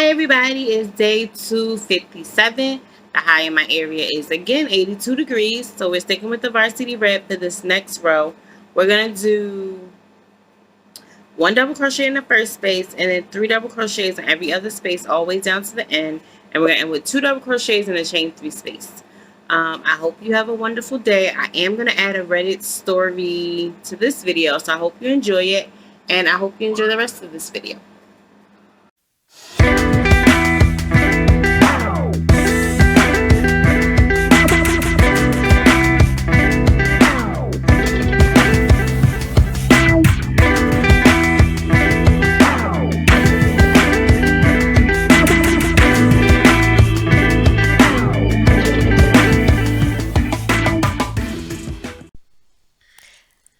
Hi everybody, it's day 257. The high in my area is again 82 degrees, so we're sticking with the varsity red for this next row. We're going to do one double crochet in the first space and then three double crochets in every other space all the way down to the end, and we're going to end with two double crochets in the chain three space. I hope you have a wonderful day. I am going to add a Reddit story to this video, so I hope you enjoy it, and I hope you enjoy the rest of this video.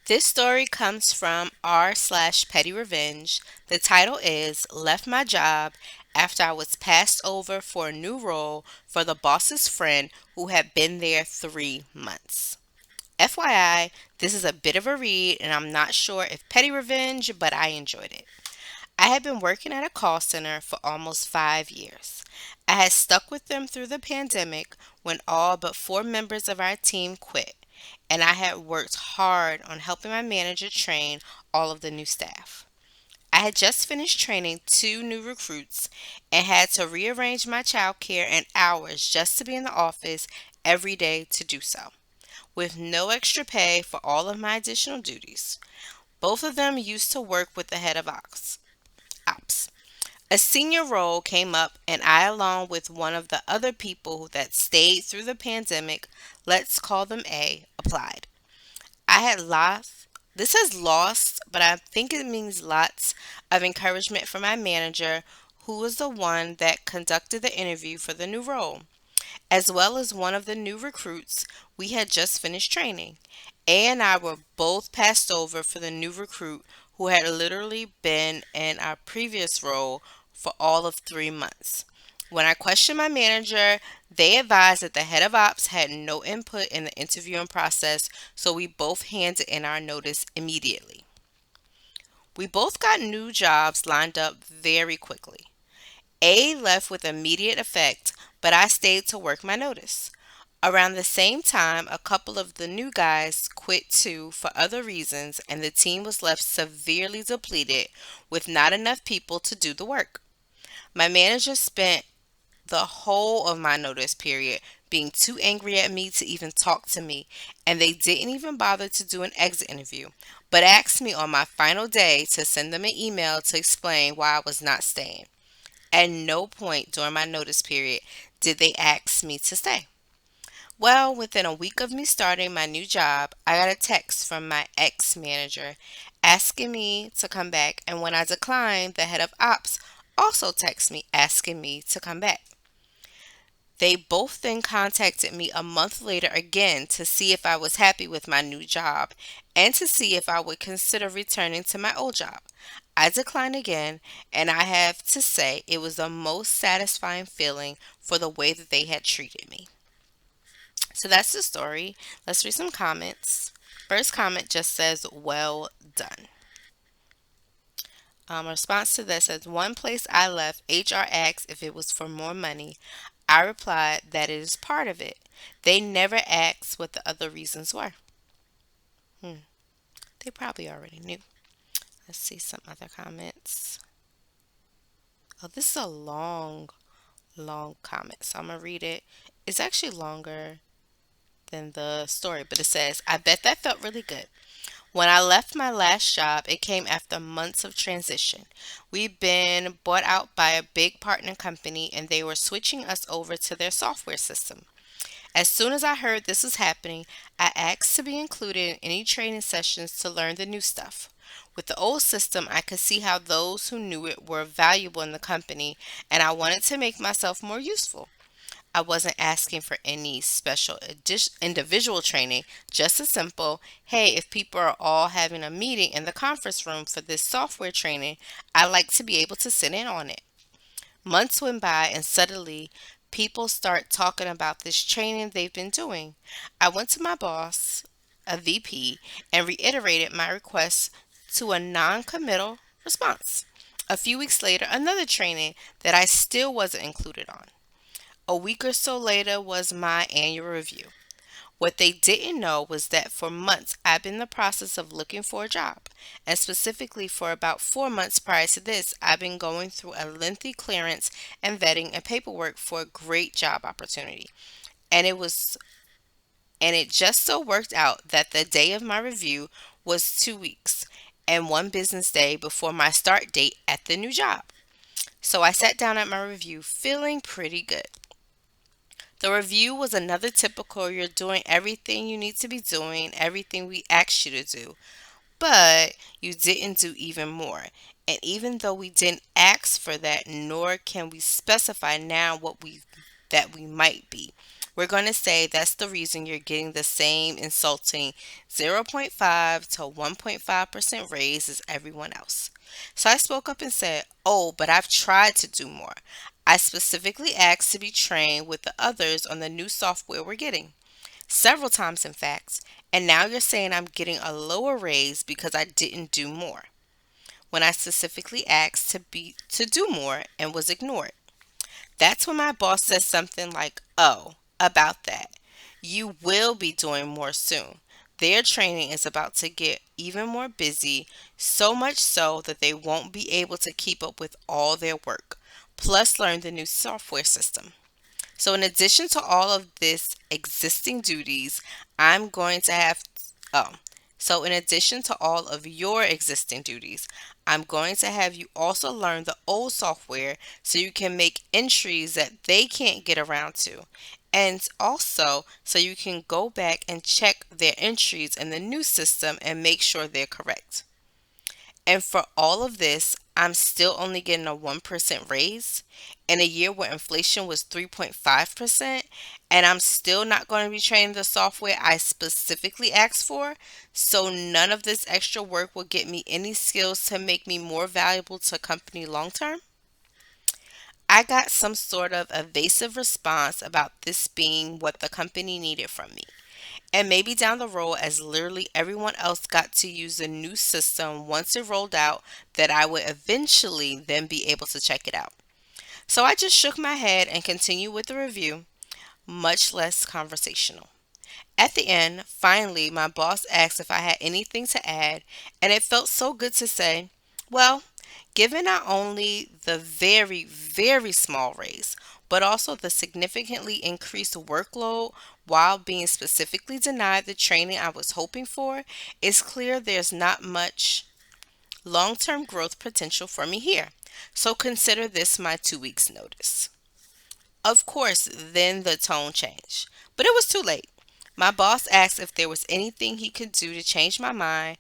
This story comes from r/PettyRevenge. The title is Left My Job After I Was Passed Over for a New Role for the Boss's Friend Who Had Been There 3 months. FYI, this is a bit of a read and I'm not sure if Petty Revenge, but I enjoyed it. I had been working at a call center for almost 5 years. I had stuck with them through the pandemic when all but four members of our team quit, and I had worked hard on helping my manager train all of the new staff. I had just finished training two new recruits and had to rearrange my childcare and hours just to be in the office every day to do so, with no extra pay for all of my additional duties. Both of them used to work with the head of ops. A senior role came up, and I, along with one of the other people that stayed through the pandemic, let's call them A, applied. I had lost, this has lost, but I think it means lots of encouragement from my manager, who was the one that conducted the interview for the new role, as well as one of the new recruits we had just finished training. A and I were both passed over for the new recruit who had literally been in our previous role for all of 3 months. When I questioned my manager, they advised that the head of ops had no input in the interviewing process, so we both handed in our notice immediately. We both got new jobs lined up very quickly. A left with immediate effect, but I stayed to work my notice. Around the same time, a couple of the new guys quit too for other reasons, and the team was left severely depleted with not enough people to do the work. My manager spent the whole of my notice period being too angry at me to even talk to me, and they didn't even bother to do an exit interview, but asked me on my final day to send them an email to explain why I was not staying. At no point during my notice period did they ask me to stay. Well, within a week of me starting my new job, I got a text from my ex manager asking me to come back, and when I declined, the head of ops also texted me asking me to come back. They both then contacted me a month later again to see if I was happy with my new job and to see if I would consider returning to my old job. I declined again, and I have to say it was the most satisfying feeling for the way that they had treated me. So that's the story. Let's read some comments. First comment just says, well done. Response to this says, one place I left, HR asked if it was for more money. I replied that it is part of it. They never asked what the other reasons were. They probably already knew. Let's see some other comments. Oh, this is a long comment, so I'm going to read it. It's actually longer than the story, but it says, I bet that felt really good. When I left my last job, it came after months of transition. We'd been bought out by a big partner company and they were switching us over to their software system. As soon as I heard this was happening, I asked to be included in any training sessions to learn the new stuff. With the old system, I could see how those who knew it were valuable in the company, and I wanted to make myself more useful. I wasn't asking for any special individual training, just a simple, hey, if people are all having a meeting in the conference room for this software training, I like to be able to sit in on it. Months went by and suddenly people start talking about this training they've been doing. I went to my boss, a VP, and reiterated my request to a non-committal response. A few weeks later, another training that I still wasn't included on. A week or so later was my annual review. What they didn't know was that for months I've been in the process of looking for a job. And specifically for about 4 months prior to this, I've been going through a lengthy clearance and vetting and paperwork for a great job opportunity. And it just so worked out that the day of my review was 2 weeks and one business day before my start date at the new job. So I sat down at my review feeling pretty good. The review was another typical you're doing everything you need to be doing, everything we asked you to do, but you didn't do even more. And even though we didn't ask for that, nor can we specify now we might be. We're going to say that's the reason you're getting the same insulting zero point 0.5 to 1.5% raise as everyone else. So I spoke up and said, "Oh, but I've tried to do more. I specifically asked to be trained with the others on the new software we're getting. Several times, in fact. And now you're saying I'm getting a lower raise because I didn't do more, when I specifically asked to do more and was ignored." That's when my boss says something like, "Oh, about that. You will be doing more soon. Their training is about to get even more busy, so much so that they won't be able to keep up with all their work, plus learn the new software system. So, in addition to all of this existing duties, I'm going to have, oh, so in addition to all of your existing duties, I'm going to have you also learn the old software so you can make entries that they can't get around to. And also, so you can go back and check their entries in the new system and make sure they're correct. And for all of this, I'm still only getting a 1% raise in a year where inflation was 3.5%, and I'm still not going to be training the software I specifically asked for. So none of this extra work will get me any skills to make me more valuable to a company long term." I got some sort of evasive response about this being what the company needed from me. And maybe down the road, as literally everyone else got to use the new system once it rolled out, that I would eventually then be able to check it out. So I just shook my head and continued with the review, much less conversational. At the end, finally, my boss asked if I had anything to add, and it felt so good to say, "Well, given not only the very, very small raise, but also the significantly increased workload while being specifically denied the training I was hoping for, it's clear there's not much long term growth potential for me here. So consider this my 2 weeks' notice." Of course, then the tone changed, but it was too late. My boss asked if there was anything he could do to change my mind,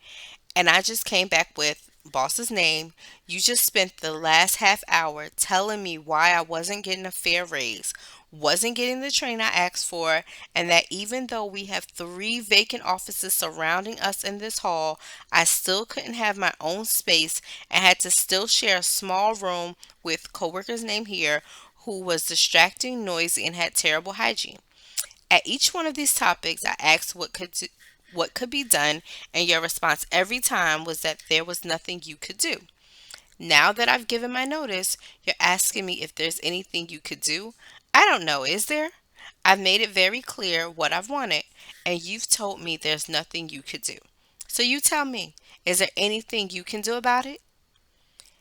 and I just came back with boss's name. "You just spent the last half hour telling me why I wasn't getting a fair raise, wasn't getting the train I asked for, and that even though we have 3 vacant offices surrounding us in this hall, I still couldn't have my own space and had to still share a small room with coworkers named here who was distracting, noisy, and had terrible hygiene. At each one of these topics, I asked what could be done, and your response every time was that there was nothing you could do. Now that I've given my notice, you're asking me if there's anything you could do. I don't know, is there? I've made it very clear what I've wanted, and you've told me there's nothing you could do. So you tell me, is there anything you can do about it?"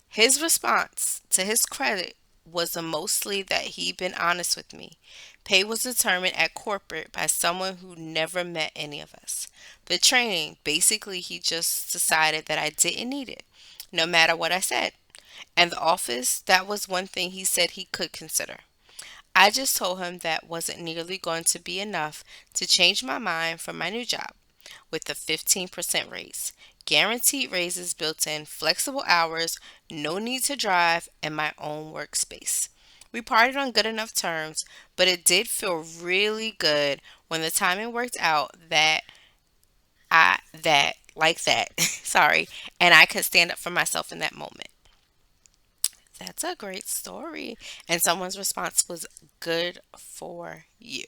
His response, to his credit, was mostly that he'd been honest with me. Pay was determined at corporate by someone who never met any of us. The training, basically, he just decided that I didn't need it, no matter what I said. And the office, that was one thing he said he could consider. I just told him that wasn't nearly going to be enough to change my mind for my new job, with the 15% raise, guaranteed raises built in, flexible hours, no need to drive, and my own workspace. We parted on good enough terms, but it did feel really good when the timing worked out that sorry, and I could stand up for myself in that moment. That's a great story. And someone's response was good for you.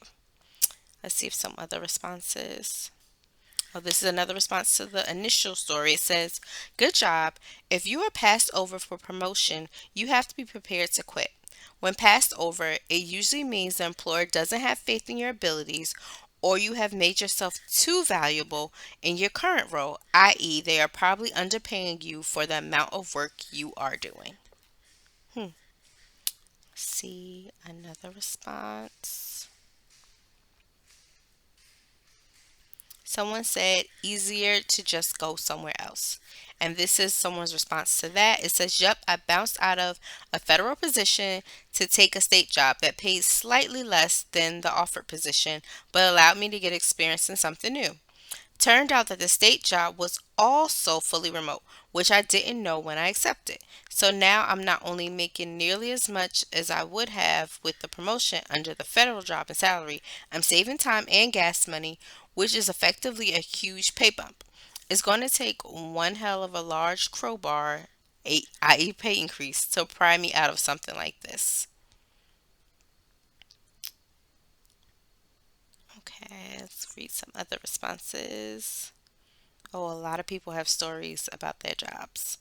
Let's see if some other responses. Oh, this is another response to the initial story. It says, "Good job. If you are passed over for promotion, you have to be prepared to quit. When passed over, it usually means the employer doesn't have faith in your abilities or you have made yourself too valuable in your current role, i.e., they are probably underpaying you for the amount of work you are doing." Hmm. See another response. Someone said easier to just go somewhere else. And this is someone's response to that. It says, "Yup, I bounced out of a federal position to take a state job that pays slightly less than the offered position, but allowed me to get experience in something new. Turned out that the state job was also fully remote, which I didn't know when I accepted. So now I'm not only making nearly as much as I would have with the promotion under the federal job and salary, I'm saving time and gas money, which is effectively a huge pay bump. It's going to take one hell of a large crowbar, i.e., pay increase, to pry me out of something like this." Okay, let's read some other responses. Oh, a lot of people have stories about their jobs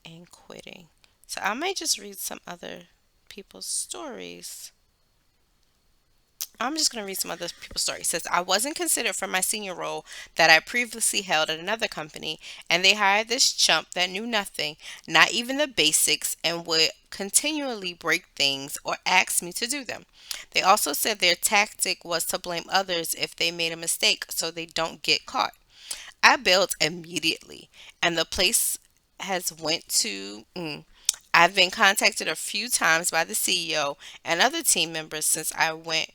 and quitting. So I might just read some other people's stories. I'm just going to read some other people's stories. It says, "I wasn't considered for my senior role that I previously held at another company, and they hired this chump that knew nothing, not even the basics, and would continually break things or ask me to do them. They also said their tactic was to blame others if they made a mistake so they don't get caught. I bailed immediately, and the place has went to. I've been contacted a few times by the CEO and other team members since I went,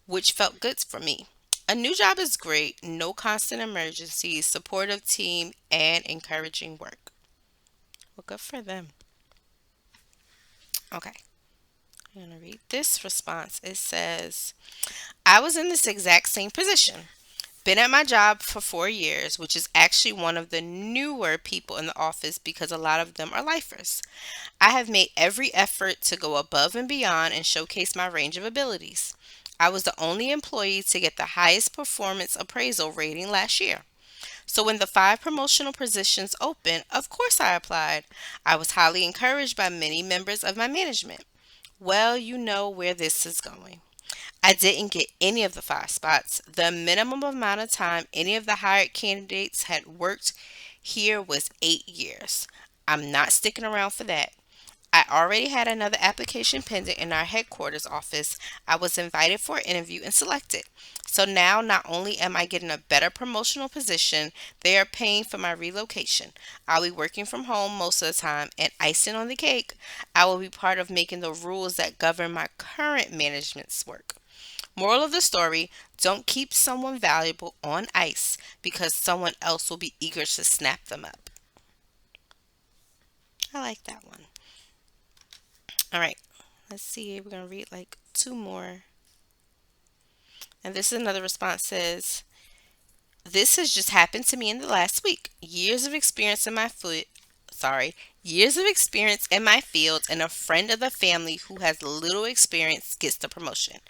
which felt good for me. A new job is great, no constant emergencies, supportive team, and encouraging work." Well, good for them. Okay, I'm going to read this response. It says, "I was in this exact same position. Been at my job for 4 years, which is actually one of the newer people in the office because a lot of them are lifers. I have made every effort to go above and beyond and showcase my range of abilities. I was the only employee to get the highest performance appraisal rating last year. So when the five promotional positions opened, of course I applied. I was highly encouraged by many members of my management. Well, you know where this is going. I didn't get any of the five spots. The minimum amount of time any of the hired candidates had worked here was 8 years. I'm not sticking around for that. I already had another application pending in our headquarters office. I was invited for an interview and selected. So now not only am I getting a better promotional position, they are paying for my relocation. I'll be working from home most of the time, and icing on the cake, I will be part of making the rules that govern my current management's work. Moral of the story, don't keep someone valuable on ice because someone else will be eager to snap them up." I like that one. All right, let's see. We're going to read like two more. And this is another response says, "This has just happened to me in the last week. Years of experience in my field and a friend of the family who has little experience gets the promotion.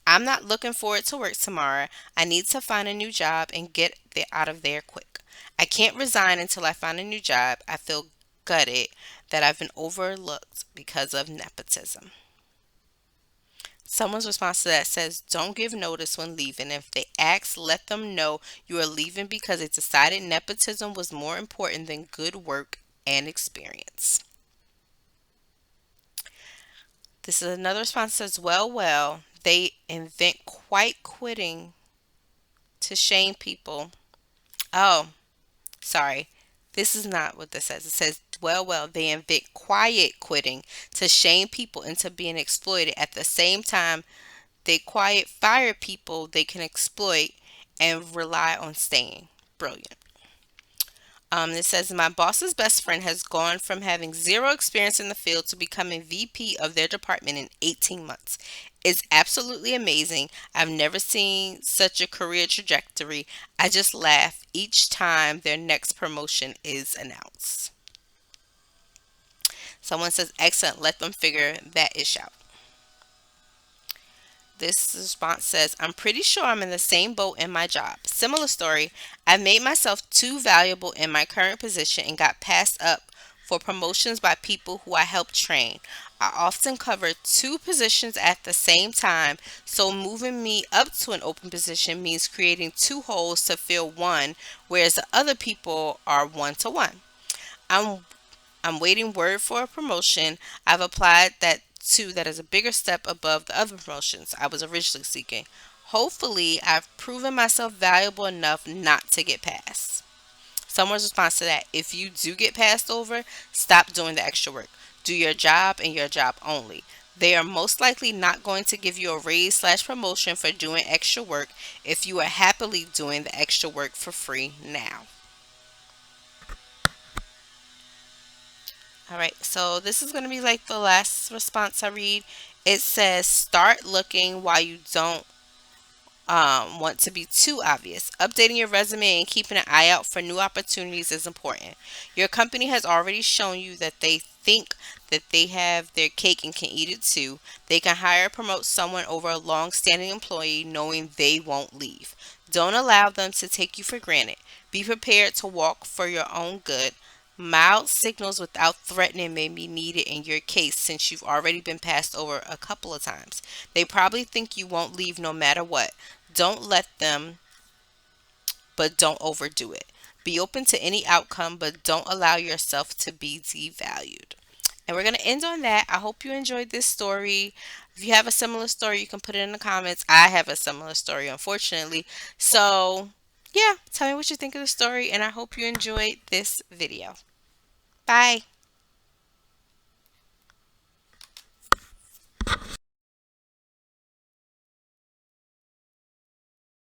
I'm not looking forward to work tomorrow. I need to find a new job and get out of there quick. I can't resign until I find a new job. I feel gutted that I've been overlooked because of nepotism." Someone's response to that says, "Don't give notice when leaving. If they ask, let them know you are leaving because they decided nepotism was more important than good work and experience." This is another response that says, well, they invent quite quitting to shame people. Oh, sorry. This is not what this says. It says, they invent quiet quitting to shame people into being exploited. At the same time, they quiet fire people they can exploit and rely on staying. Brilliant. It says, "My boss's best friend has gone from having zero experience in the field to becoming VP of their department in 18 months. It's absolutely amazing. I've never seen such a career trajectory. I just laugh each time their next promotion is announced." Someone says, "Excellent. Let them figure that ish out." This response says, I'm pretty sure I'm in the same boat in my job. Similar story. I've made myself too valuable in my current position and got passed up for promotions by people who I help train. I often cover two positions at the same time, so moving me up to an open position means creating two holes to fill one, whereas the other people are one to one. I'm I'm waiting word for a promotion. I've applied that is a bigger step above the other promotions I was originally seeking. Hopefully, I've proven myself valuable enough not to get passed. Someone's response to that: if you do get passed over, stop doing the extra work. Do your job and your job only. They are most likely not going to give you a raise slash promotion for doing extra work if you are happily doing the extra work for free now. All right, so this is going to be like the last response I read. It says, start looking while you don't want to be too obvious. Updating your resume and keeping an eye out for new opportunities is important. Your company has already shown you that they think that they have their cake and can eat it too. They can hire or promote someone over a long standing employee knowing they won't leave. Don't allow them to take you for granted. Be prepared to walk for your own good. Mild signals without threatening may be needed in your case since you've already been passed over a couple of times. They probably think you won't leave no matter what. Don't let them, but don't overdo it. Be open to any outcome, but don't allow yourself to be devalued. And we're going to end on that. I hope you enjoyed this story. If you have a similar story, you can put it in the comments. I have a similar story, unfortunately. So, yeah, tell me what you think of the story, and I hope you enjoyed this video. Bye.